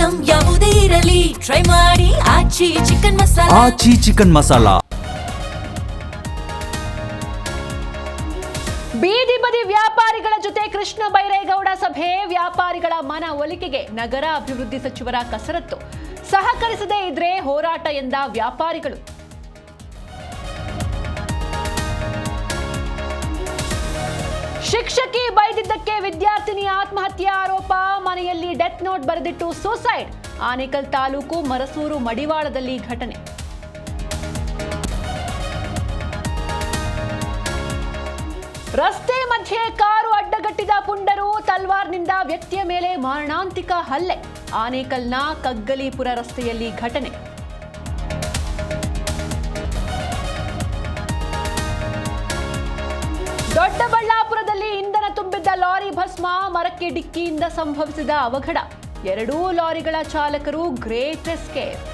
Item ಯಾವುದೇ ಇರಲಿ try ಮಾಡಿ ಆಚಿ ಚಿಕನ್ ಮಸಾಲಾ. ಆಚಿ ಚಿಕನ್ ಮಸಾಲಾ. ಬೀದಿ ಬದಿ ವ್ಯಾಪಾರಿಗಳ ಜೊತೆ ಕೃಷ್ಣ ಬೈರೇಗೌಡ ಸಭೆ. ವ್ಯಾಪಾರಿಗಳ ಮನ ಒಲಿಕೆಗೆ ನಗರ ಅಭಿವೃದ್ಧಿ ಸಚಿವರ ಕಸರತ್ತು. ಸಹಕರಿಸದೇ ಇದ್ರೆ ಹೋರಾಟ ಎಂದ ವ್ಯಾಪಾರಿಗಳು. ಶಿಕ್ಷಕಿ ಬೈದಿದ್ದಕ್ಕೆ ವಿದ್ಯಾರ್ಥಿನಿ ಆತ್ಮಹತ್ಯೆ ಆರೋಪ. ಮನೆಯಲ್ಲಿ ಡೆತ್ ನೋಟ್ ಬರೆದಿಟ್ಟು ಸೂಸೈಡ್. ಆನೇಕಲ್ ತಾಲೂಕು ಮರಸೂರು ಮಡಿವಾಳದಲ್ಲಿ ಘಟನೆ. ರಸ್ತೆ ಮಧ್ಯೆ ಕಾರು ಅಡ್ಡಗಟ್ಟಿದ ಪುಂಡರು. ತಲ್ವಾರ್ನಿಂದ ವ್ಯಕ್ತಿಯ ಮೇಲೆ ಮಾರಣಾಂತಿಕ ಹಲ್ಲೆ. ಆನೇಕಲ್ನ ಕಗ್ಗಲೀಪುರ ರಸ್ತೆಯಲ್ಲಿ ಘಟನೆ. ದೊಡ್ಡಬಳ್ಳಾಪುರದಲ್ಲಿ ಇಂಧನ ತುಂಬಿದ್ದ ಲಾರಿ ಭಸ್ಮ. ಮರಕ್ಕೆ ಡಿಕ್ಕಿಯಿಂದ ಸಂಭವಿಸಿದ ಅವಘಡ. ಎರಡೂ ಲಾರಿಗಳ ಚಾಲಕರು ಗ್ರೇಟ್ ಎಸ್ಕೇಪ್.